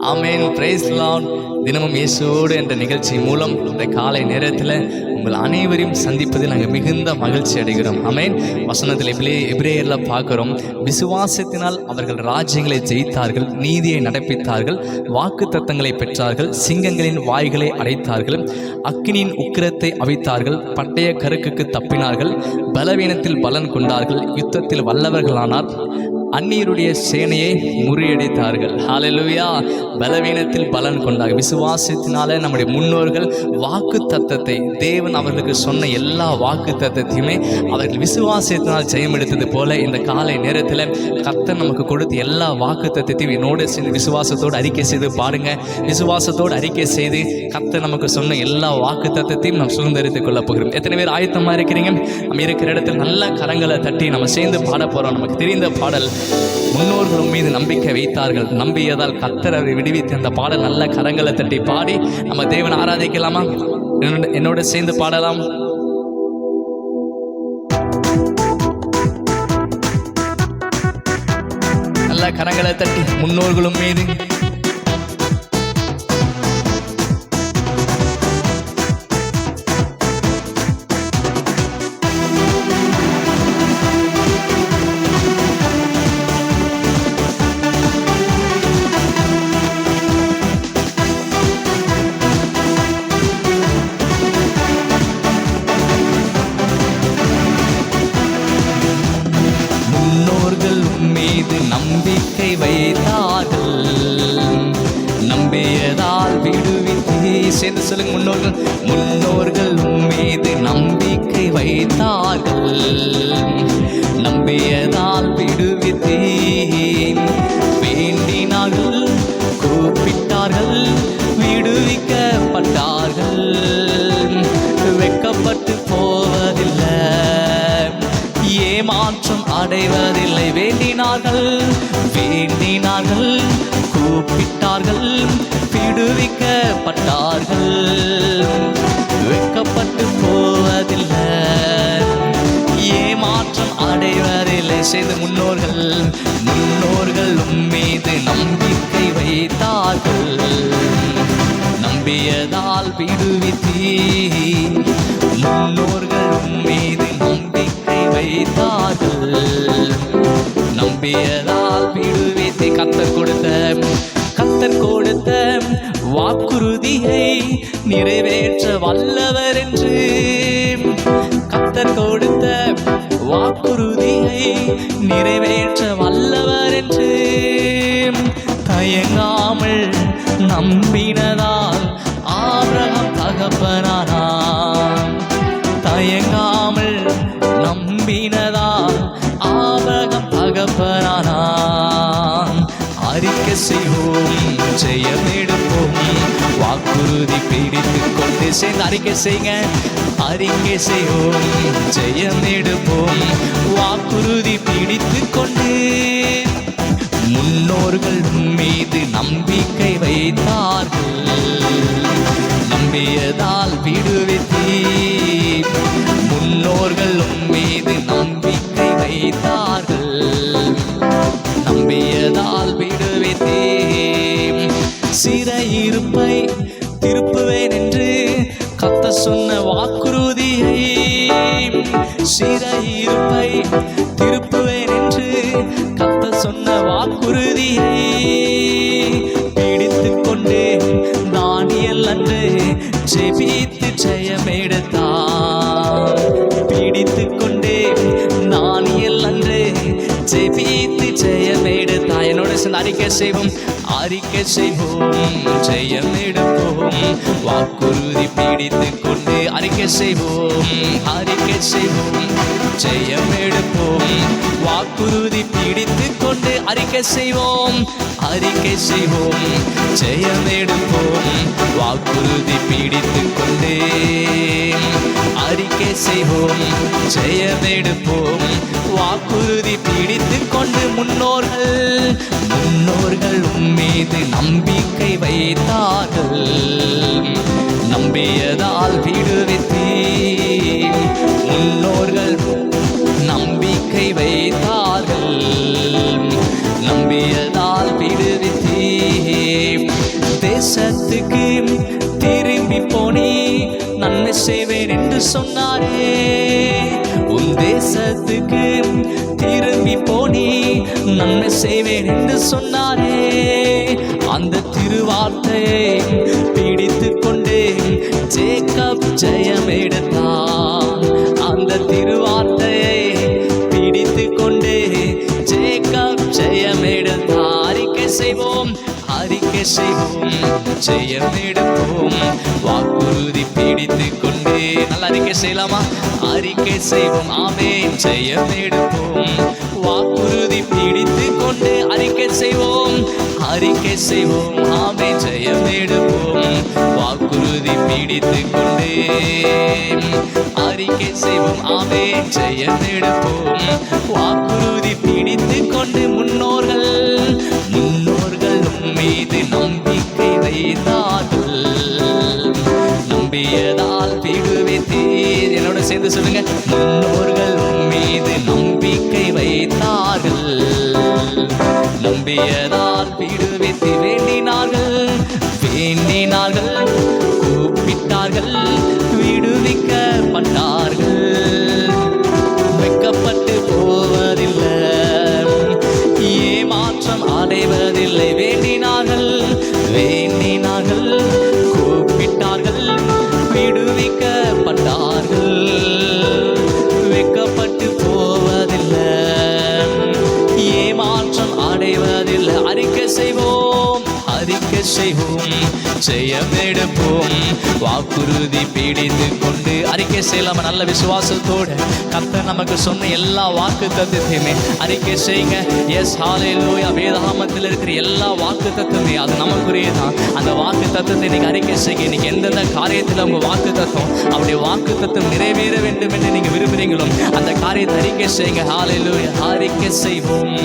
ஆமேன். Price Lord. தினமும் இயேசுவோடு என்ற நிகழ்ச்சி மூலம் இந்த காலை நேரத்தில் உங்கள் அனைவரையும் சந்திப்பதில் நாங்கள் மிகுந்த மகிழ்ச்சி அடைகிறோம். ஆமேன். வசனத்தில் எபிரேயர்ல பார்க்கிறோம், விசுவாசத்தினால் அவர்கள் ராஜ்யங்களை ஜெயித்தார்கள், நீதியை நடப்பித்தார்கள், வாக்கு தத்தங்களை பெற்றார்கள், சிங்கங்களின் வாய்களை அடைத்தார்கள், அக்கினியின் உக்கிரத்தை அவித்தார்கள், பட்டய கருக்குக்கு தப்பினார்கள், பலவீனத்தில் பலன் கொண்டார்கள், யுத்தத்தில் வல்லவர்களானார், அந்நியருடைய சேனையை முறியடித்தார்கள். ஹல்லேலூயா. பலவீனத்தில் பலன் கொண்டார்கள். விசுவாசத்தினால நம்முடைய முன்னோர்கள் வாக்கு தத்தத்தை, தேவன் அவர்களுக்கு சொன்ன எல்லா வாக்கு தத்தத்தையுமே அவர்கள் விசுவாசத்தினால் ஜெயம் எடுத்தது போல இந்த காலை நேரத்தில் கர்த்தர் நமக்கு கொடுத்த எல்லா வாக்கு தத்தத்தையும் என்னோடு சேர்ந்து விசுவாசத்தோடு அறிக்கை செய்து பாடுங்க. விசுவாசத்தோடு அறிக்கை செய்து கர்த்தர் நமக்கு சொன்ன எல்லா வாக்கு தத்தத்தையும் நாம் சுதந்திரித்துக் கொள்ள போகிறோம். எத்தனை பேர் ஆயத்தமாக இருக்கிறீங்க? நம்ம இருக்கிற இடத்துல நல்ல கரங்களை தட்டி நம்ம சேர்ந்து பாட போகிறோம். நமக்கு தெரிந்த பாடல், முன்னோர்களும் மீது நம்பிக்கை வைத்தார்கள், நம்பியதால் கர்த்தர் அவரை விடுவித்து. அந்த பாடல் நல்ல கரங்களை தட்டி பாடி நம்ம தேவனை ஆராதிக்கலாமா? என்னோட சேர்ந்து பாடலாம். நல்ல கரங்களை தட்டி முன்னோர்களும் மீது நம்பிக்கை வைத்தார்கள், நம்பியதால் விடுவித்தே. சேர்ந்து சொல்லுங்க, முன்னோர்கள் மீது நம்பிக்கை வைத்தார்கள், நம்பியதால் விடுவித்தே. வேண்டினார்கள், கூப்பிட்டார்கள், விடுவிக்கப்பட்டார்கள், வெட்கப்பட்டு போவதில்லை, ஏமாற்றம் அடைவதில்லை. வேண்டினார்கள், கூப்பிட்டார்கள், விடுவிக்கப்பட்டார்கள், வெட்கப்பட்டு போவதில்லை, ஏமாற்றம் அடைவதில்லை. செய்து முன்னோர்கள் மீது நம்பிக்கை வைத்தார்கள், நம்பியதால் விடுவித்தீ. முன்னோர்கள் மீது நம்பிக்கை வைத்தார்கள், நம்பியதால் விடுவித்து. கர்த்தர் கொடுத்த வாக்குறுதியை நிறைவேற்ற வல்லவர் என்று, கர்த்தர் கொடுத்த வாக்குறுதியை நிறைவேற்ற வல்லவர் என்று தயங்காமல் நம்பினதால் ஆபிரகாம் தகப்பனானான். தயங்காமல் நம்பினதால் ஆபிரகாம் தகப்பனானான். அறிக்கை செய்வோம், ஜெயம் எடுப்போம், வாக்குறுதி பிடித்துக் கொண்டு. சேர்ந்து அறிக்கை செய்யுங்க. அறிக்கை செய்வோம், ஜெயம் எடுப்போம், வாக்குறுதி பிடித்துக் கொண்டு. முன்னோர்கள் மீது நம்பிக்கை வைத்தார்கள், நம்பியதால் விடுவித்தீர். முன்னோர்கள் மீது நம்பிக்கை வைத்தார்கள், நம்பியதால் விடுவித்தீர். சிறையிருப்பை திருப்புவேன் என்று கர்த்தர் சொன்ன வாக்குறுதியை, சிறையிருப்பை திருப்புவேன் என்று கர்த்தர் சொன்ன வாக்குறுதியை பிடித்துக் கொண்டு தானியேல் அன்று ஜெபித்து ஜெயம் எடுத்தான். பிடித்துக் கொண்டே தானியேல் அன்று ஜெபித்து ஜெயம் எடுத்தான். என்னோட சேர்ந்து அறிக்கை செய்வோம், அறிக்கை செய்வோம், ஜெயம் எடுப்போம், வாக்குறுதி பிடித்துக் கொண்டு. அறிக்கை செய்வோம், அறிக்கை செய்வோம், ஜெயம் எடுப்போம், வாக்குறுதி பிடித்துக் கொண்டு. அறிக்கை செய்வோம், அறிக்கை செய்வோம், ஜெயம் எடுப்போம், வாக்குறுதி பிடித்துக் கொண்டு. அறிக்கை செய்வோம், ஜெயம் எடுப்போம், வாக்குறுதி பிடித்துக் கொண்டு. முன்னோர்கள் மீது நம்பிக்கை வைத்தார்கள், நம்பியதால் விடுவித்தீர். முன்னோர்கள் நம்பிக்கை வைத்தார்கள், நம்பியதால் விடுவித்தீர். தேசத்துக்கு திரும்பி போனி நன்மை செய்வேன் என்று சொன்னாரே. உன் தேசத்துக்கு திரும்பி போனி நன்மை செய்வேன் என்று சொன்னாரே. அந்த திருவார்த்தையை பிடித்து கொண்டு ஜேக்கப் ஜெயம் எடுத்தான். அந்த திருவார்த்தையை பிடித்து கொண்டு ஜேக்கப் ஜெயம் எடுத்தான். அறிக்கை செய்வோம், அறிக்கை செய்வோம், ஜெயம் எடுப்போம். வாக்குறுதி பிடித்து கொண்டு நல்ல அறிக்கை செய்யலாமா? அறிக்கை செய்வோம், ஆமென், ஜெயம் எடுப்போம். வாக்குறுதி பிடித்து கொண்டு அறிக்கை செய்வோம், அறிக்கை செய்வோம், ஆமென், ஜெயம் எடுப்போம். வாக்குறுதி பிடித்து கொண்டு அறிக்கை செய்வோம், ஆமென், ஜெயம் எடுப்போம். வாக்குறுதி பிடித்து கொண்டு முன்னோர்கள் மீது நம்பிக்கை வைத்தார்கள். நம்பியதால் விடுவித்தீர். என்னோட சேர்ந்து சொல்லுங்க, முன்னோர்கள் மீது நம்பிக்கை வைத்தார்கள். நம்பியதால் விடுவித்து வேண்டினார்கள், வேண்டினார்கள், கூப்பிட்டார்கள், விடுவிக்கப்பட்டார்கள். வெட்கப்பட்டு போவதில்லை, ஏமாற்றம் அடைவதில்லை. வேண்டினார்கள், வேண்டினார்கள், கூப்பிட்டார்கள், விடுவிக்கப்பட்டார்கள். வெட்கப்பட்டு போவதில்லை, ஏமாற்றம் அடைவதில்லை. அறிக்கை செய்வோம், அறிக்கை செய்வோம், ஜெயம் எடுப்போம். வாக்குறுதி பிடித்து கொண்டு அறிக்கை செய்யலாம நல்ல விசுவாசத்தோடு கர்த்தர் நமக்கு சொன்ன எல்லா வாக்கு தத்துவத்தையுமே அறிக்கை செய்யுங்க. எஸ், ஹல்லேலூயா. வேதாகமத்தில் இருக்கிற எல்லா வாக்கு தத்துவமே அது நமக்குரியதான். அந்த வாக்கு தத்துவத்தை நீங்க அறிக்கை செய்யுங்க. இன்னைக்கு எந்தெந்த காரியத்தில் உங்க வாக்கு தத்துவம் அப்படி வாக்கு தத்துவம் நிறைவேற வேண்டும் என்று நீங்க விரும்புறீங்களோ அந்த காரியத்தை அறிக்கை செய்யுங்க. ஹல்லேலூயா. அறிக்கை செய்வோம்,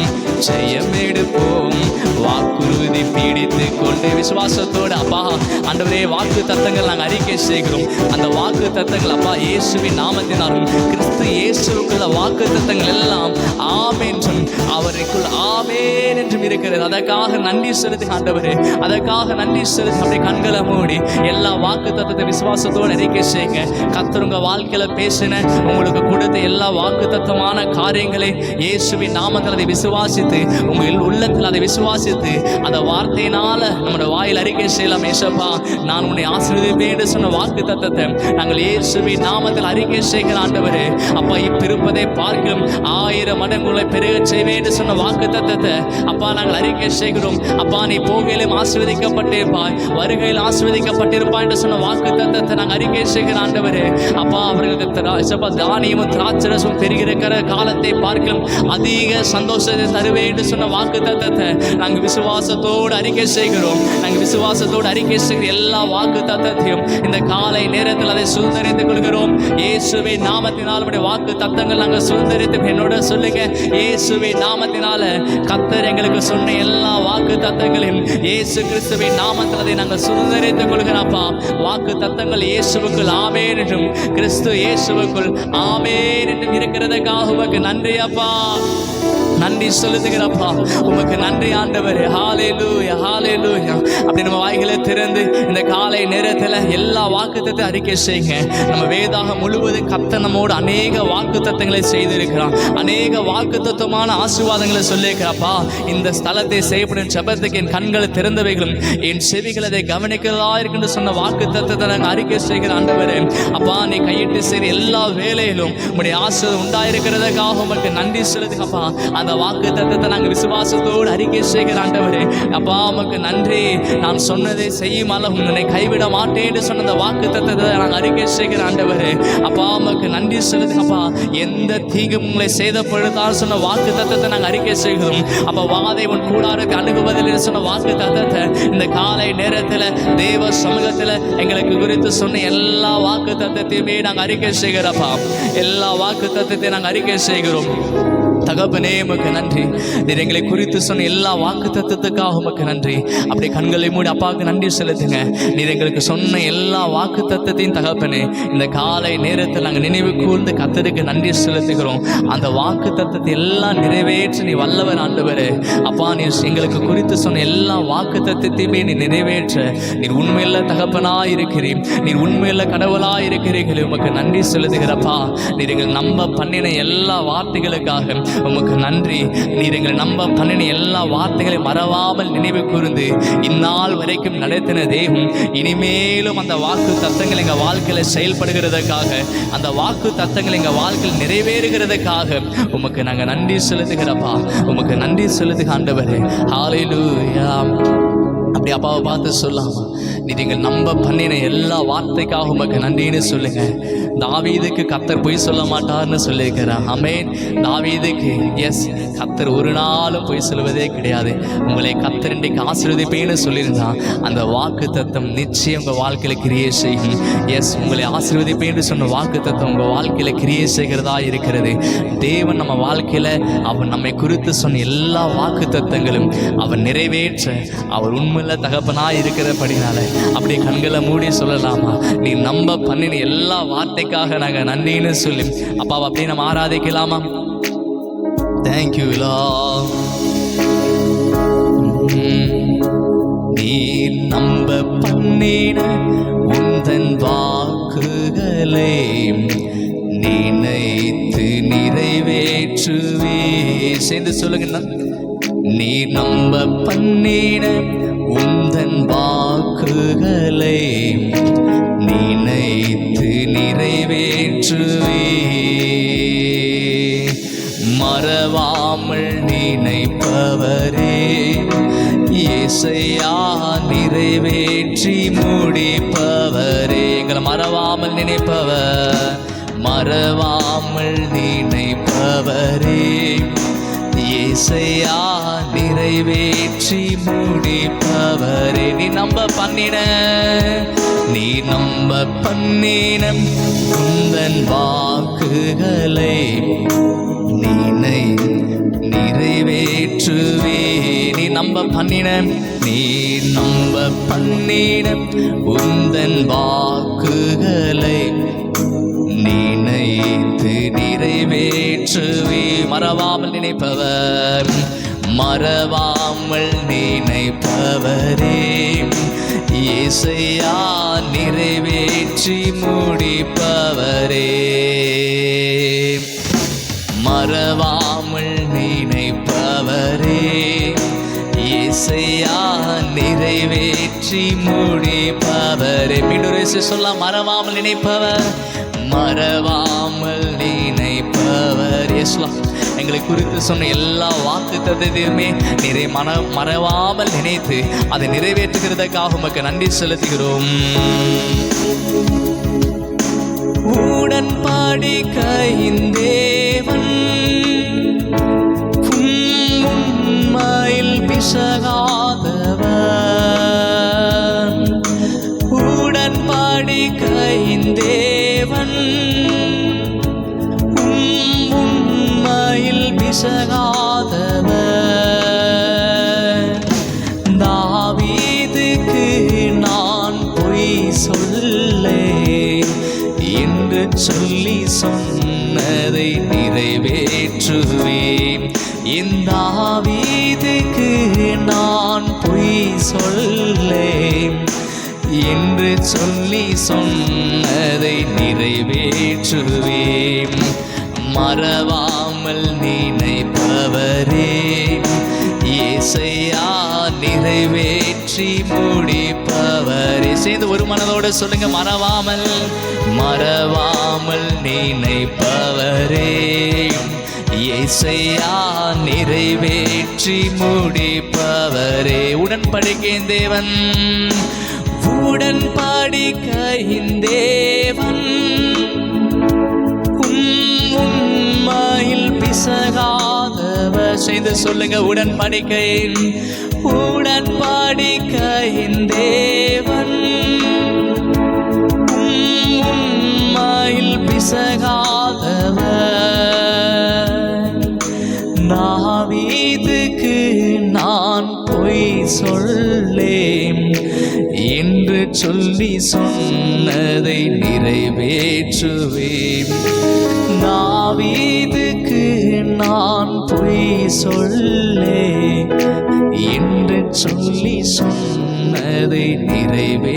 ஜெயம் எடுப்போம். வாக்குறுதி பிடித்து கொண்டு விசுவாசத்தோடு அப்பா ஆண்டவரே வாக்கு தத்தங்கள் நாங்கள் அறிக்கை செய்கிறோம். அந்த வாக்கு தத்தங்கள் அப்பா இயேசுவின் நாமத்தினாலும் கிறிஸ்து இயேசுக்குள்ள வாக்கு தத்தங்கள் எல்லாம் ஆமென் என்றும் அவருக்குள் ஆமென் என்றும் இருக்கிறது. அதற்காக நன்றி செலுத்தி ஆண்டவரே, அதற்காக நன்றி செலுத்தி அப்படி கண்களை மூடி எல்லா வாக்கு தத்தத்தை விசுவாசத்தோடு அறிக்கை செய்யுங்க. கர்த்தர் உங்க வாழ்க்கையில பேசின உங்களுக்கு கொடுத்த எல்லா வாக்கு தத்தமான காரியங்களை இயேசுவின் நாமத்தில் அதை விசுவாசித்து உங்கள் உள்ளத்தில் அதை விசுவாசித்து அந்த வார்த்தையினால நம்முடைய வாயில் அறிக்கை செய்யலாம். ஏசப்பா, நான் உன்னை ஆசீர்வதிப்பேன் என்று சொன்ன வாக்கு தத்தத்தை நாங்கள் இயேசுவின் நாமத்தில் அறிக்கை செய்கிற ஆண்டவரே. அப்பா, இப்பெருப்பதை பார்க்கும் 1000 மடங்குகளை பெருக செய்வேன் என்று சொன்ன வாக்கு தத்தத்தை அப்பா நாங்கள் அறிக்கை செய்கிறோம். அப்பா, நீ போகையிலும் ஆசீர்வதிக்கப்பட்டிருப்பாய், வருகையில் ஆசீர்வதிக்கப்பட்டிருப்பாய் என்று சொன்ன வாக்கு தத்தத்தை நாங்கள் அறிக்கை செய்கிற ஆண்டவரே. அப்பா, அவர்களுக்கு தானியமும் திராட்சரசும் பெருகிருக்கிற காலத்தை பார்க்கும் அதிக சந்தோஷத்தை தருவேன் என்று சொன்ன வாக்கு தத்தத்தை நாங்கள் விசுவாசத்தோடு அறிக்கை செய்கிறோம். நாங்கள் விசுவாசத்தோடு அறிக்கை செய்கிற எல்லா வாக்கு தத்தத்தையும் இந்த காலை நேரத்தில் அதை சுதந்திரித்துக் கொள்கிறோம். இயேசுவின் நாமத்தினால் வாக்கு தத்தங்கள் நாங்கள் சுதந்திரித்து என்னோட சொல்லுங்க. இயேசுவின் நாமத்தினால கர்த்தர் எங்களுக்கு சொன்ன எல்லா வாக்கு தத்தங்களையும் இயேசு கிறிஸ்துவின் நாமத்தில் அதை நாங்கள் சுதந்திரித்துக் கொள்கிறோம்ப்பா. வாக்கு தத்தங்கள் இயேசுவுக்குள் ஆமென் என்றும் கிறிஸ்து இயேசுவுக்குள் ஆமென் என்றும் இருக்கிறதுக்காக உமக்கு நன்றி அப்பா, நன்றி செலுத்துகிறப்பா. உமக்கு நன்றி ஆண்டவரே. ஹல்லேலூயா, ஹல்லேலூயா. அப்படி நம்ம வாய்களை திறந்து இந்த காலை நேரத்தில் எல்லா வாக்குத்தத்தை அறிக்கை செய்யுங்க. நம்ம வேதாகம் முழுவதும் கர்த்தர் நம்மோடு அநேக வாக்குத்தத்தங்களை செய்திருக்கிறான். அநேக வாக்குத்தத்தமான ஆசீர்வாதங்களை சொல்லியிருக்கிறப்பா. இந்த ஸ்தலத்தை செய்யப்படும் ஜெபத்துக்கு என் கண்களை திறந்தவைகளும் என் செவிகள் அதை கவனிக்கிறதா இருக்குன்னு சொன்ன வாக்குத்தத்தத்தை நாங்கள் அறிக்கை செய்கிற ஆண்டவரே. அப்பா, நீ கையிட்டு செய்கிற எல்லா வேலையிலும் உங்களுடைய ஆசீர்வாதம் உண்டாயிருக்கிறதுக்காக உமக்கு நன்றி செலுத்துங்கப்பா. அந்த வாக்கு தத்தத்தை நாங்கள் விசுவாசத்தோடு அறிக்கை செய்கிற ஆண்டவரே. அப்பா, உமக்கு நன்றி. நான் சொன்னதை செய்யும் அளவு உன்னை கைவிட மாட்டேன்னு சொன்ன அந்த வாக்கு தத்தத்தை நாங்கள் அறிக்கை செய்கிற ஆண்டவரே. அப்பா, உமக்கு நன்றி செலுத்துங்கப்பா. எந்த தீங்கும் உங்களை சேதப்படுத்தான்னு சொன்ன வாக்கு தத்தத்தை நாங்கள் அறிக்கை செய்கிறோம். அப்போ வாதை உன் கூடாரத்தை அணுகுவதில் சொன்ன வாக்கு தத்தத்தை இந்த காலை நேரத்தில் தேவ சமூகத்தில் எங்களுக்கு குறித்து சொன்ன எல்லா வாக்கு தத்தத்தையுமே நாங்கள் அறிக்கை செய்கிறப்பா. எல்லா வாக்கு தத்தத்தை நாங்கள் அறிக்கை செய்கிறோம். தகப்பனே உமக்கு நன்றி. நீர் எங்களை குறித்து சொன்ன எல்லா வாக்கு தத்தத்துக்காக உமக்கு நன்றி. அப்படியே கண்களை மூடி அப்பாவுக்கு நன்றி செலுத்துங்க. நீர் எங்களுக்கு சொன்ன எல்லா வாக்கு தத்தத்தையும் தகப்பனே இந்த காலை நேரத்தில் நாங்கள் நினைவு கூர்ந்து கர்த்தருக்கு நன்றி செலுத்துகிறோம். அந்த வாக்கு தத்தத்தை எல்லாம் நிறைவேற்ற நீ வல்லவர் ஆண்டவரே. அப்பா நீர் எங்களுக்கு குறித்து சொன்ன எல்லா வாக்கு தத்தத்தையுமே நீ நிறைவேற்ற நீர் உண்மையில தகப்பனாய் இருக்கிறீர். நீர் உண்மையில கடவுளாய் இருக்கிறீர்கள். உமக்கு நன்றி செலுத்துகிறப்பா. நீர் எங்களை நம்ப பண்ணின எல்லா வார்த்தைகளுக்காக உமக்கு நன்றி. நீர் எங்களை நம்ப பண்ணின எல்லா வார்த்தைகளை மறவாமல் நினைவு கூர்ந்து இந்நாள் வரைக்கும் நடத்தின தெய்வம் இனிமேலும் அந்த வாக்கு தத்தங்கள் எங்கள் வாழ்க்கையில் செயல்படுகிறதுக்காக, அந்த வாக்கு தத்தங்கள் எங்கள் வாழ்க்கையில் நிறைவேறுகிறதுக்காக உமக்கு நாங்கள் நன்றி செலுத்துகிறப்பா. உமக்கு நன்றி செலுத்துக ஆண்டவரே. ஹல்லேலூயா. அப்படி அப்பாவை பார்த்து சொல்லாமா, நீங்கள் நம்ப பண்ணின எல்லா வார்த்தைக்காக உமக்கு நன்றின்னு சொல்லுங்க. தாவீதுக்கு கர்த்தர் பொய் சொல்ல மாட்டார்னு சொல்லியிருக்கிறார். ஆமென். தாவீதுக்கு எஸ், கர்த்தர் ஒரு நாளும் பொய் சொல்வதே கிடையாது. உங்களை கர்த்தர் இன்றைக்கு ஆசீர்வதிப்பேன்னு சொல்லியிருந்தான். அந்த வாக்கு தத்தம் நிச்சயம் உங்கள் வாழ்க்கையில் கிரியை செய்யும். எஸ், உங்களை ஆசீர்வதிப்பேன்னு சொன்ன வாக்கு தத்தம் உங்கள் வாழ்க்கையில் கிரியை செய்கிறதா இருக்கிறது. தேவன் நம்ம வாழ்க்கையில் அவர் நம்மை குறித்து சொன்ன எல்லா வாக்கு தத்தங்களும் அவர் நிறைவேற்ற அவர் உண்மையில தகப்பனாய் இருக்கிறபடினால அப்படியே கண்களை மூடி சொல்லலாமா, நீ நம்ப பண்ணின எல்லா வார்த்தைக்காக நாங்கள் நன்றின்னு சொல்லி அப்பாவை அப்படியே நம்ம ஆராதிக்கலாமா? Thank you Lord. நீ நம்ப பண்ணின உந்தன் வாக்குகளை நினைத்து நிறைவேற்றுவே. சேர்ந்து சொல்லுங்க. நீ நம்ப பண்ணின உந்தன் வாக்குகளை நினைத்து நிறைவேற்றுவே. மறவாமல் நினைப்பவரே இயேசையா, நிறைவேற்றி முடிப்பவரே. எங்களை மறவாமல் நினைப்பவர், மறவாமல் நினைப்பவரே இயேசையா, நிறைவேற்றி முடிப்பவரே. நீ நம்ப பண்ணின, நீ நம்ப பண்ணின உந்தன் வாக்குகளை நீனை நிறைவேற்றுவே. நீ நம்ப பண்ணின, நீ நம்ப பண்ணின உந்தன் வாக்குகளை நினைத்து நிறைவேற்றுவே. மறவாமல் நினைப்பவர், மறவாமல் நினைப்பவரே இயேசையா, நிறைவேற்றி முடிப்பவரே. மறவாமல் நினைப்பவரே இயேசையா, நிறைவேற்றி முடிப்பவரே. மீண்டும் சொல்ல, மறவாமல் நினைப்பவர், மறவாமல் நினைப்பவர். இயேசுவா, எங்களை குறித்து சொன்ன எல்லா வாக்கு தத்தத்தையுமே நிறைய மறவாமல் நினைத்து அதை நிறைவேற்றுகிறதுக்காக உமக்கு நன்றி செலுத்துகிறோம். உடன்படிக்கையின் தேவன் உண்மையில் பிசகாதவர். உடன்படிக்கையின் தேவன் உண்மையில் பிசகாதவர். தாவீதுக்கு நான் பொய் சொல்லேன் என்று சொல்லி சொன்னதை நிறைவேற்றுவேன். இந்த தாவீதுக்கு நான் பொய் சொல்லேன் என்று சொல்லி சொன்னதை நிறைவேற்றுவேன். மறவாமல் நினைப்பவரே இயேசையா, நிறைவேற்றி முடிப்பவரே. சேர்ந்து ஒரு மனதோடு சொல்லுங்க, மறவாமல், மறவாமல் நினைப்பவரே இயேசையா, நிறைவேற்றி முடிப்பவரே. உடன்படிக்கையின் தேவன், உடன்படிக்கையின் தேவன் உண்மையில் பிசகாதவர். செய்து சொல்லுங்க, உடன்படிக்கையின், உடன்படிக்கையின் தேவன் உண்மையில் பிசகாதவர். பொய் சொல்லேன் என்று சொல்லி சொன்னதை நிறைவேற்றுவேன். தாவீதுக்கு நான் பொய் சொல்லேன் என்று சொல்லி சொன்னதை நிறைவேற்றுவேன்.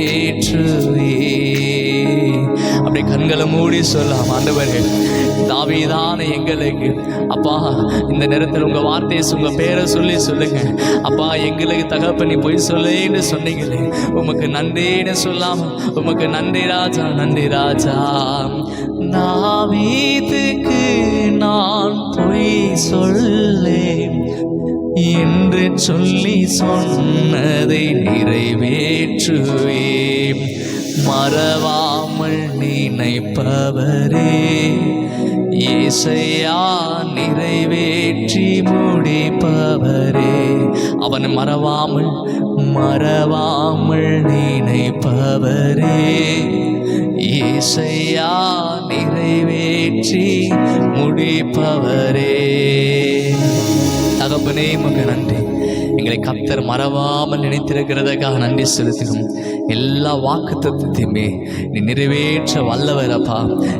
அப்படியே கண்களை மூடி சொல்லலாம், ஆண்டவரே தாவீதான எங்களுக்கு அப்பா இந்த நேரத்தில் உங்கள் வார்த்தையை உங்கள் பேரை சொல்லி சொல்லுங்க. அப்பா எங்களுக்கு தகப்பனி பொய் சொல்லேன்னு சொன்னீங்களே, உமக்கு நன்றின்னு சொல்லாம உமக்கு நன்றி ராஜா, நன்றி ராஜா. தாவீதுக்கு நான் பொய் சொல்லேன் என்று சொல்லி சொன்னதை நிறைவேற்றுவேன். மறவாமல் நினைப்பவரே ஏசையா நிறைவேற்றி முடிப்பவரே. அவன் மறவாமல் நினைப்பவரே ஏசையா நிறைவேற்றி முடிப்பவரே. தகப்பனே உமக்கு நன்றி. எங்களை கர்த்தர் மறவாமல் நினைத்திருக்கிறதுக்காக நன்றி செலுத்தினோம். எல்லா வாக்குத்தத்தத்தையுமே நீ நிறைவேற்ற வல்லவரப்பா.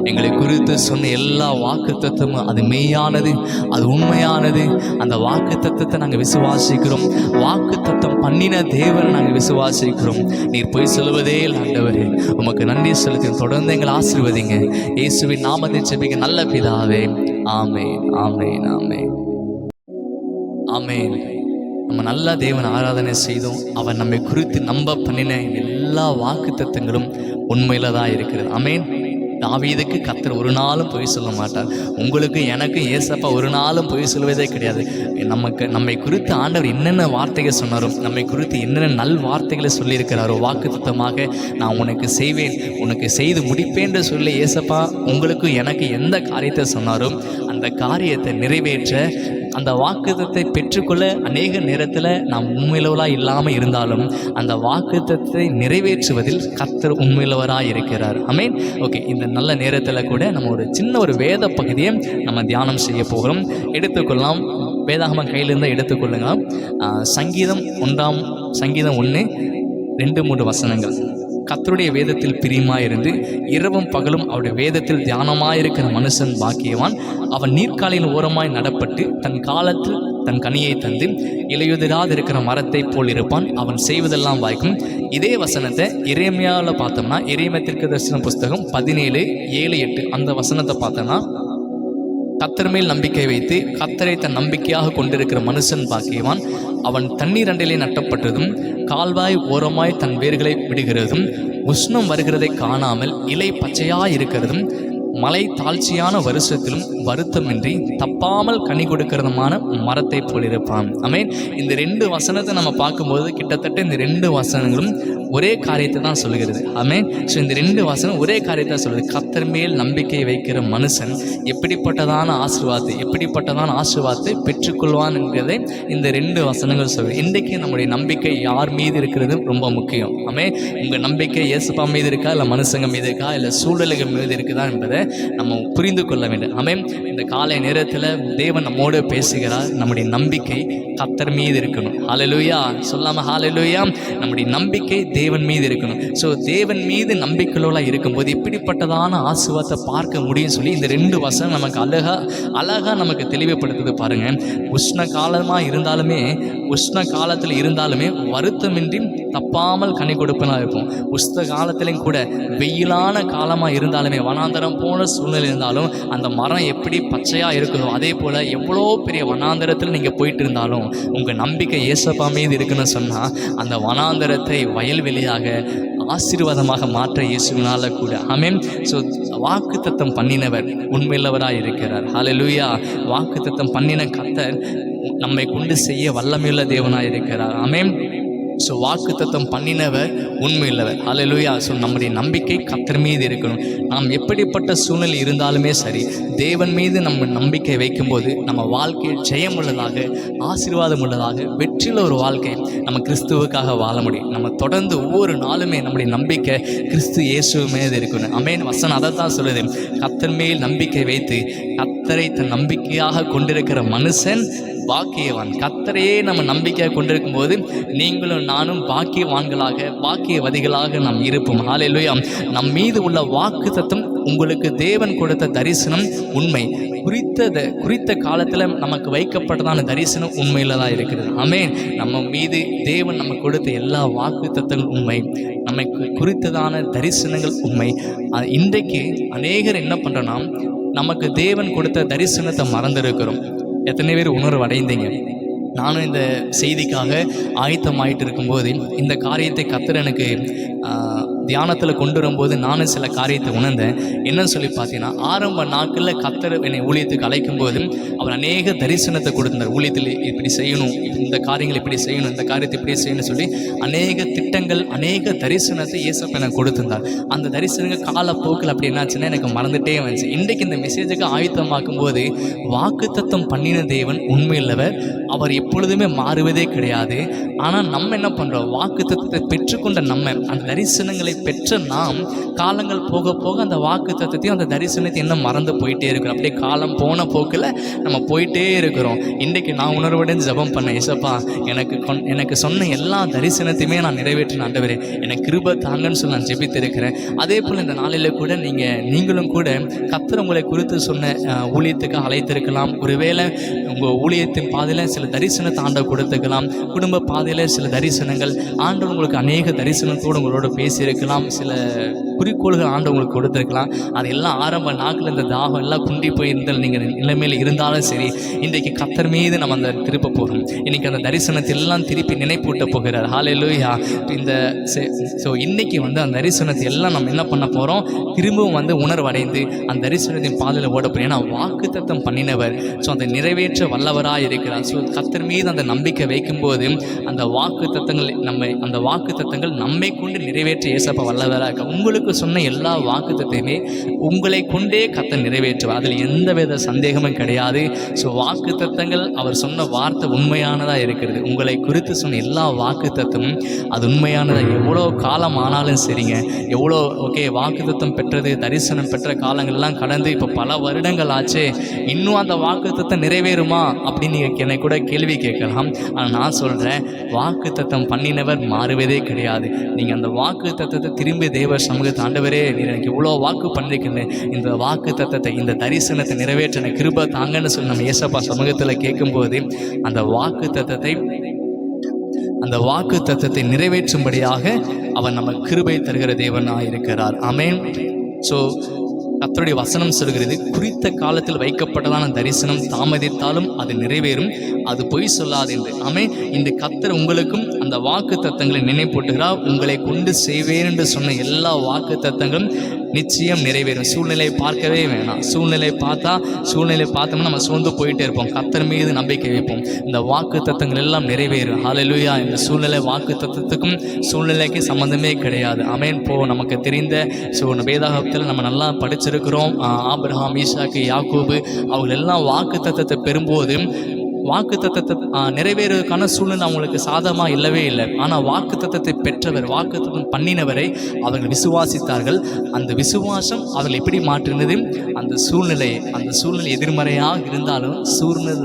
எங்களை குறித்து சொன்ன எல்லா வாக்குத்தத்தமும் அது மெய்யானது, அது உண்மையானது. அந்த வாக்குத்தத்தத்தை நாங்கள் விசுவாசிக்கிறோம். வாக்குத்தத்தம் பண்ணின தேவனை நாங்கள் விசுவாசிக்கிறோம். நீர் பொய் சொல்வதே ஆண்டவரே, உமக்கு நன்றி செலுத்தினோம். தொடர்ந்து எங்களை ஆசீர்வதிங்க. இயேசுவின் நாமத்தை ஜெபிக்க நல்ல பிதாவே. ஆமென், ஆமென், ஆமென், ஆமென். நம்ம நல்ல தேவன் ஆராதனை செய்தோம். அவன் நம்மை குறித்து நம்ப பண்ணின எல்லா வாக்குத்தத்தங்களும் உண்மையில தான் இருக்கிறது. ஆமென். தாவீதுக்கு கர்த்தர் ஒரு நாளும் பொய் சொல்ல மாட்டார். உங்களுக்கு எனக்கு ஏசப்பா ஒரு நாளும் பொய் சொல்வதே கிடையாது. நம்மை குறித்து ஆண்டவர் என்னென்ன வார்த்தைகள் சொன்னாரோ, நம்மை குறித்து என்னென்ன நல் வார்த்தைகளை சொல்லியிருக்கிறாரோ, வாக்குத்தத்தமாக நான் உனக்கு செய்வேன், உனக்கு செய்து முடிப்பேன் சொல்லி ஏசப்பா உங்களுக்கு எனக்கு எந்த காரியத்தை சொன்னாரோ அந்த காரியத்தை நிறைவேற்ற, அந்த வாக்குத்தத்தை பெற்றுக்கொள்ள அநேக நேரத்தில் நாம் உண்மையுள்ளவராக இல்லாமல் இருந்தாலும் அந்த வாக்குத்தத்தை நிறைவேற்றுவதில் கர்த்தர் உண்மையுள்ளவராக இருக்கிறார். ஆமென். ஓகே, இந்த நல்ல நேரத்தில் கூட நம்ம ஒரு சின்ன ஒரு வேத பகுதியை நம்ம தியானம் செய்ய போகிறோம். எடுத்துக்கொள்ளலாம். வேதாகமம் கையிலிருந்து எடுத்துக்கொள்ளுங்க. சங்கீதம் 1:2-3 வசனங்கள். கர்த்தருடைய வேதத்தில் பிரியமாயிருந்து இரவும் பகலும் அவருடைய வேதத்தில் தியானமாயிருக்கிற மனுஷன் பாக்கியவான். அவன் நீர்க்காலின் ஓரமாய் நடப்பட்டு தன் காலத்தில் தன் கனியை தந்து இலையுதிராதிருக்கிற மரத்தை போல் இருப்பான். அவன் செய்வதெல்லாம் வாய்க்கும். இதே வசனத்தை எரேமியாவில் பார்த்தோம்னா, எரேமியா தீர்க்கதரிசன புஸ்தகம் 17:7-8 அந்த வசனத்தை பார்த்தோம்னா, கர்த்தர் மேல் நம்பிக்கை வைத்து கர்த்தரை தன் நம்பிக்கையாக கொண்டிருக்கிற மனுஷன் பாக்கியவான். அவன் தண்ணீர் அண்டையிலே நட்டப்பட்டதும் கால்வாய் ஓரமாய் தன் வேர்களை விடுகிறதும் உஷ்ணம் வருகிறதை காணாமல் இலை பச்சையாய் இருக்கிறதும் மலை தாழ்ச்சியான வருஷத்திலும் வருத்தமின்றி தப்பாமல் கனி கொடுக்கிறதுமான மரத்தை போல் இருப்பான். ஆமென். இந்த 2 வசனத்தை நம்ம பார்க்கும்போது கிட்டத்தட்ட இந்த 2 வசனங்களும் ஒரே காரியத்தை தான் சொல்லுகிறது. ஆமென். ஸோ இந்த 2 வசனம் ஒரே காரியத்தை சொல்லுது. கர்த்தர் மேல் நம்பிக்கை வைக்கிற மனுஷன் எப்படிப்பட்டதான ஆசீர்வாதத்தை பெற்றுக்கொள்வான் என்கிறதை இந்த 2 வசனங்கள் சொல்லுது. இன்றைக்கு நம்முடைய நம்பிக்கை யார் மீது இருக்கிறது ரொம்ப முக்கியம். ஆமென். உங்கள் நம்பிக்கை இயேசுப்பா மீது இருக்கா, இல்லை மனுஷங்க மீது இருக்கா, இல்லை சூழல்கள் மீது இருக்குதா என்பதை நம்ம புரிந்து கொள்ள வேண்டும். ஆமென். இந்த காலை நேரத்தில் தேவன் நம்மோடு பேசுகிறார். நம்முடைய நம்பிக்கை கர்த்தர் மீது இருக்கணும். ஹல்லேலூயா சொல்லாம ஹல்லேலூயா. நம்முடைய நம்பிக்கை தேவன் மீது இருக்கணும். ஸோ தேவன் மீது நம்பிக்கையோடு இருக்கும்போது இப்படிப்பட்டதான ஆசீர்வாதத்தை பார்க்க முடியும் சொல்லி இந்த 2 வசனம் நமக்கு அழகா நமக்கு தெளிவுபடுத்துது. பாருங்க, உஷ்ண காலத்தில் இருந்தாலுமே வருத்தமின்றி தப்பாமல் கனி கொடுப்பனா இருப்போம். உஷ்ண காலத்திலையும் கூட வெயிலான காலமாக இருந்தாலுமே, வனாந்தரம் போன சூழ்நிலை இருந்தாலும் அந்த மரம் எப்படி பச்சையாக இருக்குதோ அதே போல் எவ்வளோ பெரிய வனாந்தரத்தில் நீங்கள் போயிட்டு இருந்தாலும் உங்கள் நம்பிக்கை இயேசப்பா மீது இருக்குன்னு சொன்னால் அந்த வனாந்தரத்தை வயல்வெளியாக ஆசீர்வாதமாக மாற்ற இயேசுவினால கூட. ஆமென். ஸோ வாக்குத்தத்தம் பண்ணினவர் உண்மையுள்ளவராக இருக்கிறார். ஹல்லேலூயா. வாக்குத்தத்தம் பண்ணின கர்த்தர் நம்மை கொண்டு செய்ய வல்லமையுள்ள தேவனாக இருக்கிறார். ஆமென். ஸோ வாக்குத்தத்தம் பண்ணினவர் உண்மையுள்ளவர். ஹல்லேலூயா. ஸோ நம்முடைய நம்பிக்கை கர்த்தர் மீது இருக்கணும். நாம் எப்படிப்பட்ட சூழ்நிலை இருந்தாலுமே சரி, தேவன் மீது நம்ம நம்பிக்கை வைக்கும்போது நம்ம வாழ்க்கையில் ஜெயமுள்ளதாக, ஆசீர்வாதம் உள்ளதாக, வெற்றியுள்ள ஒரு வாழ்க்கை நம்ம கிறிஸ்துவுக்காக வாழ முடியும். நம்ம தொடர்ந்து ஒவ்வொரு நாளுமே நம்முடைய நம்பிக்கை கிறிஸ்து இயேசு மீது இருக்கணும். ஆமென். வசனம் அதை தான் சொல்லுது. கர்த்தர் மேல் நம்பிக்கை வைத்து கர்த்தரை தன் நம்பிக்கையாக கொண்டிருக்கிற மனுஷன் பாக்கியவான். கர்த்தரையே நம்ம நம்பிக்கையாக கொண்டிருக்கும் போது நீங்களும் நானும் பாக்கியவான்களாக பாக்கியவதிகளாக நாம் இருப்போம். ஹல்லேலூயா. நம் மீது உள்ள வாக்குத்தத்தம், உங்களுக்கு தேவன் கொடுத்த தரிசனம் உண்மை. குறித்த காலத்தில் நமக்கு வைக்கப்பட்டதான தரிசனம் உண்மையில் தான் இருக்கிறது. ஆமென். நம்ம மீது தேவன் நமக்கு கொடுத்த எல்லா வாக்குத்தத்தங்களும் உண்மை, நமக்கு குறித்ததான தரிசனங்கள் உண்மை. இன்றைக்கு அநேகர் என்ன பண்ணுறோன்னா, நமக்கு தேவன் கொடுத்த தரிசனத்தை மறந்துருக்கிறோம். எத்தனை பேர் உணர்வு அடைந்தீங்க? நானும் இந்த செய்திக்காக ஆயத்தமாயிட்டு இருக்கும்போது இந்த காரியத்தை கர்த்தர் எனக்கு தியானத்தில் கொண்டு வரும்போது நானும் சில காரியத்தை உணர்ந்தேன். என்னன்னு சொல்லி பார்த்தீங்கன்னா, ஆரம்ப நாட்களில் கர்த்தர் என்னை ஊழியத்துக்கு அழைக்கும் போது அவர் அநேக தரிசனத்தை கொடுத்தார். ஊழியத்தில் இப்படி செய்யணும், இந்த காரியங்கள் இப்படி செய்யணும், இந்த காரியத்தை இப்படி செய்யணும்னு சொல்லி அநேக திட்டங்கள், அநேக தரிசனத்தை இயேசப்பா எனக்கு கொடுத்திருந்தார். அந்த தரிசனங்கள் காலப்போக்கில் அப்படி என்னாச்சுன்னா எனக்கு மறந்துட்டே வந்துச்சு. இன்றைக்கு இந்த மெசேஜுக்கு ஆயத்தமாக்கும் போது வாக்குத்தத்தம் பண்ணின தேவன் உண்மையுள்ளவர், அவர் எப்பொழுதுமே மாறுவதே கிடையாது. ஆனால் நம்ம என்ன பண்ணுறோம், வாக்குத்தத்தத்தை பெற்றுக்கொண்ட நம்ம, அந்த தரிசனங்களை பெற்ற நாம் காலங்கள் போக போக அந்த வாக்குத்தத்தத்தையும் அந்த தரிசனத்தையும் என்ன மறந்து போயிட்டே இருக்கிறோம். அப்படியே காலம் போன போக்கில் நம்ம போயிட்டே இருக்கிறோம். இன்றைக்கு நான் உணர்வுடன் ஜெபம் பண்ணேன், இயேசப்பா எனக்கு சொன்ன எல்லா தரிசனத்தையுமே நான் நிறைவேற்றின ஆண்டவரே, எனக்கு கிருபை தாங்கன்னு சொல்லி நான் ஜெபித்திருக்கிறேன். அதே போல் இந்த நாளில் கூட நீங்களும் கூட கர்த்தர் உங்களை குறித்து சொன்ன ஊழியத்துக்கு அழைத்திருக்கலாம். ஒருவேளை உங்கள் ஊழியத்தின் பாதையில் சில தரிசனத்தை ஆண்டவர் கொடுத்துக்கலாம். குடும்ப பாதையில் சில தரிசனங்கள் ஆண்டவர் உங்களுக்கு அநேக தரிசனத்தோடு உங்களோட பேசியிருக்கலாம். சில குறிக்கோள்கள் ஆண்டவர் உங்களுக்கு கொடுத்துருக்கலாம். அதெல்லாம் ஆரம்ப நாட்கள் இந்த தாகம் எல்லாம் குண்டி போயிருந்தால் நீங்கள் நிலைமையில் இருந்தாலும் சரி, இன்றைக்கு கர்த்தர் மீது நம்ம அந்த திருப்ப போகிறோம். இன்றைக்கி அந்த தரிசனத்தை எல்லாம் திருப்பி நினைப்பூட்ட போகிறார். ஹல்லேலூயா. இன்னைக்கு அந்த தரிசனத்தை எல்லாம் நம்ம என்ன பண்ண போகிறோம், திரும்பவும் உணர்வடைந்து அந்த தரிசனத்தின் பாதையில் ஓட போகிறோம். ஏன்னா வாக்குத்தத்தம் பண்ணினவர், அதை நிறைவேற்ற வல்லவராக இருக்கிறார். கர்த்தர் மீது அந்த நம்பிக்கை வைக்கும்போது அந்த வாக்குத்தத்தங்கள் நம்மை கொண்டு நிறைவேற்ற இயேசப்பா வல்லவராக இருக்க. உங்களுக்கு சொன்ன எல்லா வாக்குத்தத்தையுமே உங்களை கொண்டே கர்த்தர் நிறைவேற்றுவார். அதில் எந்த வித சந்தேகமும் கிடையாது. வாக்குத்தத்தங்கள் அவர் சொன்ன வார்த்தை உண்மையானதாக இருக்கிறது. உங்களை குறித்து சொன்ன எல்லா வாக்குத்தத்தமும் அது உண்மையானதாக, எவ்வளோ காலம் ஆனாலும் சரிங்க, எவ்வளோ வாக்குத்தத்தம் பெற்றது, தரிசனம் பெற்ற காலங்கள்லாம் கடந்து இப்போ பல வருடங்கள் ஆச்சு, இன்னும் அந்த வாக்குத்தத்தம் நிறைவேறுமா அப்படின்னு நீங்கள் என்னை கூட கேள்வி கேட்கலாம். ஆனால் நான் சொல்கிறேன், வாக்குத்தத்தம் பண்ணினவர் மாறுவதே கிடையாது. நீங்கள் அந்த வாக்குத்தத்தத்தை திரும்பி தேவ சமூகத்தை, ஆண்டவரே நீ எனக்கு இவ்வளோ வாக்கு பண்ணிருக்கேன், இந்த வாக்குத்தத்தத்தை, இந்த தரிசனத்தை நிறைவேற்றின கிருபை தாங்கன்னு சொல்லி நம்ம இயேசப்பா சமூகத்தில் கேட்கும்போது அந்த வாக்குத்தத்தத்தை நிறைவேற்றும்படியாக அவர் நம்ம கிருபை தருகிற தேவனாக இருக்கிறார். ஆமென். கர்த்தருடைய வசனம் சொல்கிறது, குறித்த காலத்தில் வைக்கப்பட்டதான தரிசனம் தாமதித்தாலும் அது நிறைவேறும், அது பொய் சொல்லாது என்று. ஆமென். இந்த கர்த்தர் உங்களுக்கும் அந்த வாக்கு தத்தங்களை நினைப்பூட்டுகிறார். உங்களை கொண்டு செய்வேன் என்று சொன்ன எல்லா வாக்கு தத்தங்களும் நிச்சயம் நிறைவேறும். சூழ்நிலை பார்க்கவே வேணாம். சூழ்நிலை பார்த்தோம்னா நம்ம சோர்ந்து போயிட்டே இருப்போம். கர்த்தர் மீது நம்பிக்கை வைப்போம். இந்த வாக்கு தத்தங்கள் எல்லாம் நிறைவேறும். ஹல்லேலூயா. இந்த சூழ்நிலை வாக்கு தத்தத்துக்கும் சூழ்நிலைக்கு சம்மந்தமே கிடையாது. ஆமென். நமக்கு தெரிந்த வேதாகமத்தில் நம்ம நல்லா படிச்சிருக்கிறோம். ஆபிரகாம், ஈசாக்கு, யாக்கோபு அவர்கள் எல்லாம் வாக்கு தத்தத்தை பெறும்போது வாக்கு தத்தத்தை நிறைவேறுவதற்கான சூழ்நிலை அவங்களுக்கு சாதகமாக இல்லவே இல்லை. ஆனால் வாக்கு தத்தத்தை பெற்றவர், வாக்கு தத்தம் பண்ணினவரை அவர்கள் விசுவாசித்தார்கள். அந்த விசுவாசம் அவர்கள் எப்படி மாற்றினது, அந்த சூழ்நிலை எதிர்மறையாக இருந்தாலும்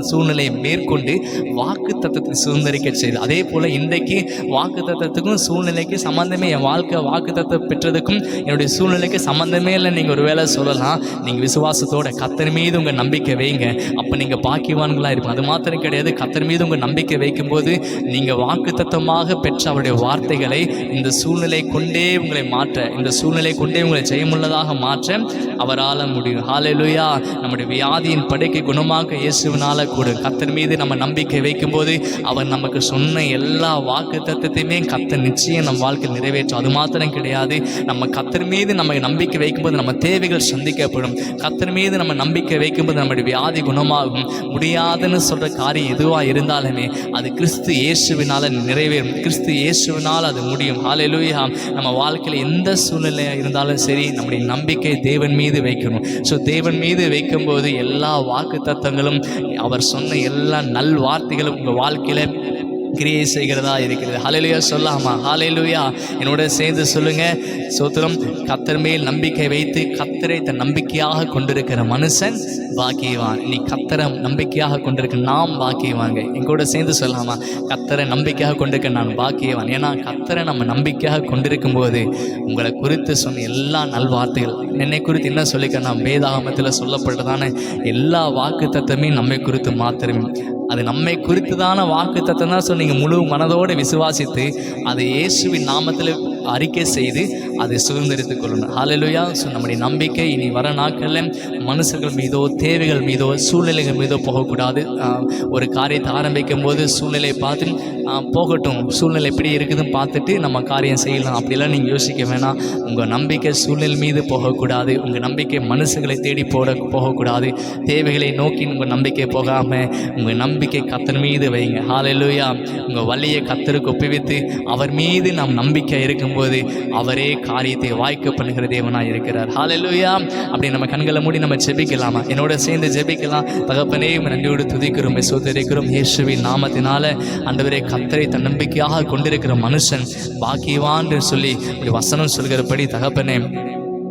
சூழ்நிலையை மேற்கொண்டு வாக்கு தத்தத்தை சுதந்திரிக்க செய்து. அதே போல் இன்றைக்கு வாக்கு தத்தத்துக்கும் சூழ்நிலைக்கு சம்மந்தமே, என் வாழ்க்கை வாக்கு தத்தம் பெற்றதுக்கும் என்னுடைய சூழ்நிலைக்கு சம்மந்தமே இல்லை நீங்கள் ஒரு வேளை சொல்லலாம். நீங்கள் விசுவாசத்தோட கர்த்தர் மீது உங்கள் நம்பிக்கை வைங்க, அப்போ நீங்கள் பாக்கியவான்களாக இருக்கும். அது மாத்திரம் கிடையாது, கர்த்தர் மீது உங்கள் நம்பிக்கை வைக்கும்போது நீங்கள் வாக்குத்தத்தமாக பெற்ற அவருடைய வார்த்தைகளை இந்த சூழ்நிலை கொண்டே உங்களை மாற்ற, இந்த சூழ்நிலை கொண்டே உங்களை ஜெயமுள்ளதாக மாற்ற அவரால் முடியும். ஹல்லேலூயா. நம்முடைய வியாதியின் படுக்கை குணமாக இயேசுவினால கூட. கர்த்தர் மீது நம்ம நம்பிக்கை வைக்கும்போது அவர் நமக்கு சொன்ன எல்லா வாக்குத்தத்தத்தையுமே கர்த்தர் நிச்சயம் நம்ம வாழ்க்கை நிறைவேற்றும். அது மாத்திரம் கிடையாது, நம்ம கர்த்தர் மீது நம்ம நம்பிக்கை வைக்கும்போது நம்ம தேவைகள் சந்திக்கப்படும். கர்த்தர் மீது நம்ம நம்பிக்கை வைக்கும்போது நம்முடைய வியாதி குணமாகும். முடியாதுன்னு சொல்கிற காரியம் எதுவாக இருந்தாலுமே அது கிறிஸ்து இயேசுவினால் நிறைவேறும். கிறிஸ்து இயேசுவினால் அது முடியும். ஹல்லேலூயா. நம்ம வாழ்க்கையில் எந்த சூழ்நிலையாக இருந்தாலும் சரி, நம்முடைய நம்பிக்கை தேவன் மீது வைக்கணும். தேவன் மீது வைக்கும்போது எல்லா வாக்கு தத்தங்களும், அவர் சொன்ன எல்லா நல் வார்த்தைகளும் உங்கள் வாழ்க்கையில் கிரியை செய்கிறதா இருக்கிறது. ஹல்லேலூயா சொல்லாமா? ஹல்லேலூயா. என்னோட சேர்ந்து சொல்லுங்க. சோத்திரம். கர்த்தர் மேல் நம்பிக்கை வைத்து கர்த்தரை தன் நம்பிக்கையாக கொண்டிருக்கிற மனுஷன் பாக்கியவான். நீ கர்த்தரை நம்பிக்கையாக கொண்டிருக்க நாம் பாக்கியவாங்க. எங்கூட சேர்ந்து சொல்லாமா? கர்த்தரை நம்பிக்கையாக கொண்டிருக்க நான் பாக்கியவான். ஏன்னா கர்த்தரை நம்ம நம்பிக்கையாக கொண்டிருக்கும் போது உங்களை குறித்து சொன்ன எல்லா நல்வார்த்தைகள், என்னை குறித்து என்ன சொல்லிக்க, வேதாகமத்தில் சொல்லப்பட்டதான எல்லா வாக்கு தத்தமே நம்மை குறித்து மாத்திரமே. அது நம்மை குறித்துதான வாக்கு தத்தம் தான். ஸோ நீங்கள் முழு மனதோடு விசுவாசித்து அதை இயேசுவின் நாமத்தில் அறிக்கை செய்து அதை சுதந்திரித்துக் கொள்ளணும். ஹல்லேலூயா. ஸோ நம்முடைய நம்பிக்கை இனி வர நாட்களில் மனுஷர்கள் மீதோ தேவைகள் மீதோ சூழ்நிலைகள் மீதோ போகக்கூடாது. ஒரு காரியத்தை ஆரம்பிக்கும் போது சூழ்நிலையை பார்த்து போகட்டும், சூழ்நிலை எப்படி இருக்குதுன்னு பார்த்துட்டு நம்ம காரியம் செய்யலாம் அப்படிலாம் நீங்கள் யோசிக்க வேணாம். உங்கள் நம்பிக்கை சூழ்நிலை மீது போகக்கூடாது. உங்கள் நம்பிக்கை மனுஷங்களை தேடி போகக்கூடாது. தேவைகளை நோக்கி உங்கள் நம்பிக்கை போகாமல் உங்கள் நம்பிக்கை கர்த்தர் மீது வைங்க. ஹல்லேலூயா. உங்கள் வழியை கர்த்தருக்கு ஒப்புவித்து அவர் மீது நாம் நம்பிக்கை இருக்கும்போது அவரே காரியத்தை வாய்க்க பண்ணுகிற தேவனாக இருக்கிறார். ஹல்லேலூயா. அப்படி நம்ம கண்களை மூடி நம்ம ஜெபிக்கலாமா? என்னோட சேர்ந்து ஜெபிக்கலாம். தகப்பனே, நன்றியோடு துதிக்கிறோம், சோதரிக்கிறோம். இயேசுவின் நாமத்தினால ஆண்டவரே, கர்த்தரை தன் நம்பிக்கையாக கொண்டிருக்கிற மனுஷன் பாக்கியவான் சொல்லி இப்படி வசனம் சொல்கிறபடி தகப்பனே,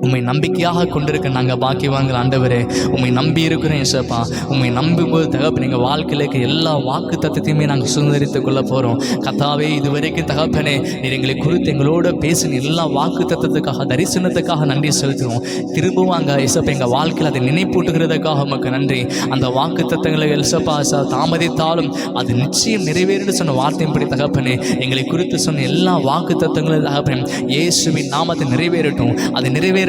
உம்மை நம்பிக்கையாக கொண்டிருக்க நாங்கள் பாக்கியவான்கள். ஆண்டவரே, உம்மை நம்பி இருக்கிறோம் ஏசப்பா. உம்மை நம்பும்போது தகப்பன் எங்கள் வாழ்க்கையில் இருக்க எல்லா வாக்கு தத்தத்தையுமே நாங்கள் சுதந்திரித்துக் கொள்ள போகிறோம். கர்த்தாவே, இதுவரைக்கும் தகப்பனே நீர் எங்களை குறித்து எங்களோட பேசின எல்லா வாக்கு தத்தத்துக்காக, தரிசனத்துக்காக நன்றி செலுத்துகிறோம். திரும்பவும் அங்கே ஏசப்பா எங்கள் வாழ்க்கையில் அதை நினைப்பூட்டுகிறதுக்காக உமக்கு நன்றி. அந்த வாக்கு தத்தங்களை ஏசப்பா தாமதித்தாலும் அது நிச்சயம் நிறைவேறுன்னு சொன்ன வார்த்தையின்படி தகப்பனே, எங்களை குறித்து சொன்ன எல்லா வாக்கு தத்தங்களும் தகப்பனே இயேசுவின் நாமத்தை நிறைவேறட்டும். அது நிறைவேறத்தக்க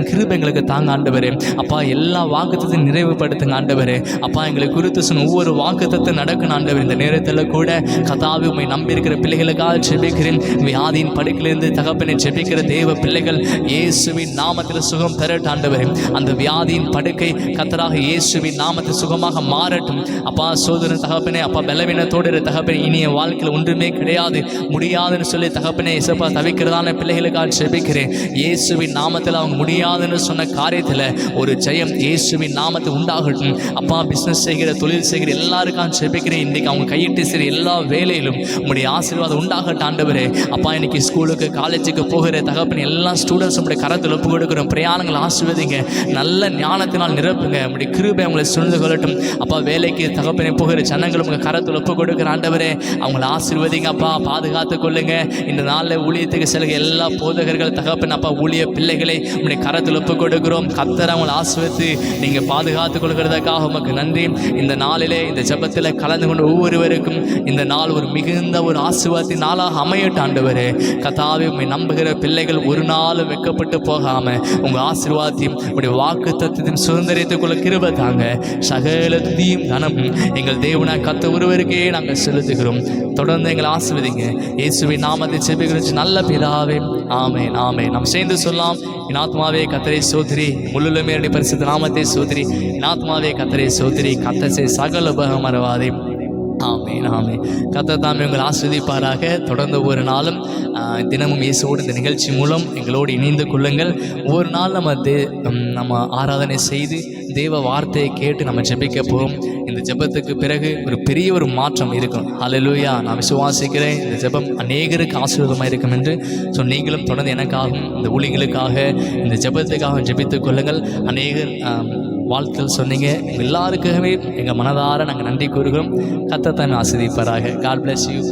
கிருபை எங்களுக்கு தாங்க ஆண்டவரே. அப்பா, எல்லா வாக்குத்தத்தையும் நிறைவுபடுத்துங்க ஆண்டவரே. அப்பா, எங்களை குறித்து சொன்ன ஒவ்வொரு வாக்குத்தத்தை நடக்கணும் ஆண்டவர். இந்த நேரத்தில் கூட கர்த்தாவே, உம்மை நம்பி இருக்கிற பிள்ளைகளுக்காக ஜெபிக்கிறேன். வியாதியின் படுக்கையிலிருந்து தகப்பனை ஜெபிக்கிற தேவ பிள்ளைகள் இயேசுவின் நாமத்தில் சுகம் பெறட்டும் ஆண்டவரே. அந்த வியாதியின் படுக்கை கர்த்தராக இயேசுவின் நாமத்தில் சுகமாக மாறட்டும். அப்பா, சோதனை தகப்பனே, அப்பா பலவீனத்தோடு தகப்பனே, இனிய வாழ்க்கையில் ஒன்றுமே கிடையாது, முடியாதுன்னு சொல்லி தகப்பனே இசப்பா தவிக்கிறதான பிள்ளைகளுக்காக ஜெபிக்கிறேன். இயேசுவின் நாமத்தில் அவங்க முடியாதுன்னு சொன்ன காரியத்தில் ஒரு ஜெயம் இயேசுவின் நாமத்தில் உண்டாகட்டும். அப்பா, பிஸ்னஸ் செய்கிற, தொழில் செய்கிற எல்லாருக்காக ஜெபிக்கிறேன். இன்றைக்கி அவங்க கையிட்டு செய்கிற எல்லா வேலையிலும் உங்களுடைய ஆசீர்வாதம் உண்டாகட்டும் ஆண்டவரே. அப்பா, இன்னைக்கு ஸ்கூலுக்கு காலேஜுக்கு போகிற தகப்பன் எல்லா ஸ்டூடெண்ட்ஸ் உங்களுடைய கரத்தில் ஒப்பு கொடுக்குறோம். பிரயாணங்கள் ஆசீர்வதிங்க, நல்ல ஞானத்தினால் நிரப்புங்க. உங்களுடைய கிருபை அவங்களை சூழ்ந்து கொள்ளட்டும். அப்பா, வேலைக்கு தகப்பனை போகிற ஜனங்கள் உங்கள் கரத்தில் ஒப்பு கொடுக்குற ஆண்டவரே, அவங்களை ஆசீர்வதிங்க. அப்பா, பாதுகாத்து கொள்ளுங்க. இந்த நாளில் ஊழியத்துக்கு செல்கிற எல்லா போதகர்கள் தகப்பன் அப்பா ஊழிய பிள்ளைகளை உங்களுடைய கரத்தில் ஒப்பு கொடுக்கிறோம். கர்த்தர் அவங்களை ஆசீர்வதித்து நீங்கள் பாதுகாத்துக் கொள்கிறதுக்காக உமக்கு நன்றி. இந்த நாளிலே இந்த ஜெபத்தில் கலந்து கொண்ட ஒவ்வொருவருக்கும் இந்த நாள் ஒரு மிகுந்த ஒரு ஆசீர்வாதத்தின் நாளாக அமையட்டும் ஆண்டவரே. கர்த்தாவே, உம்மை நம்புகிற பிள்ளைகள் ஒரு நாளும் வெட்கப்பட்டு போகாமல் உங்கள் ஆசீர்வாதத்தையும் உங்களுடைய வாக்கு தத்தத்தையும் சுதந்திரித்துக் கொள்ள கிருபை தாங்க. சகல துதியும் கனமும் எங்கள் தேவனாய் கர்த்தர் ஒருவருக்கே நாங்கள் செலுத்துகிறோம். தொடர்ந்து எங்களை ஆசீர்வதிங்க. இயேசுவின் நாமத்தை ஜெபிக்கிறோம் நல்ல பிதாவே, ஆமென் ஆமென். நாம் சேர்ந்து சொல்லலாம். என் ஆத்மாவே கர்த்தரை ஸ்தோத்திரி, முழுவதுமே பரிசுத்த நாமத்தை ஸ்தோத்திரி. என் ஆத்மாவே கர்த்தரை ஸ்தோத்திரி, கர்த்தர் செய்த சகல உபகாரம் மறவாதே. ஆமென் ஆமென். கர்த்தர் தாமே உங்களை ஆசீர்வதிப்பாராக. தொடர்ந்து ஒவ்வொரு நாளும் தினமும் இயேசுவோடு இந்த நிகழ்ச்சி மூலம் எங்களோடு இணைந்து கொள்ளுங்கள். ஒவ்வொரு நாள் நம்ம ஆராதனை செய்து தேவ வார்த்தையை கேட்டு நம்ம ஜெபிக்க போகிறோம். இந்த ஜெபத்துக்கு பிறகு ஒரு பெரிய ஒரு மாற்றம் இருக்கும். ஹல்லேலூயா. நான் விசுவாசிக்கிறேன் இந்த ஜெபம் அநேகருக்கு ஆசீர்வாதமாக இருக்கும் என்று. ஸோ நீங்களும் தொடர்ந்து எனக்காகவும் இந்த ஊழியர்களுக்காக இந்த ஜெபத்துக்காக ஜெபித்துக் கொள்ளுங்கள். அநேகர் வாழ்த்துக்கள் சொன்னீங்க. எல்லாருக்குமே எங்கள் மனதார நாங்கள் நன்றி கூறுகிறோம். கர்த்தர் தாமே ஆசீர்வதிப்பாராக. God bless you.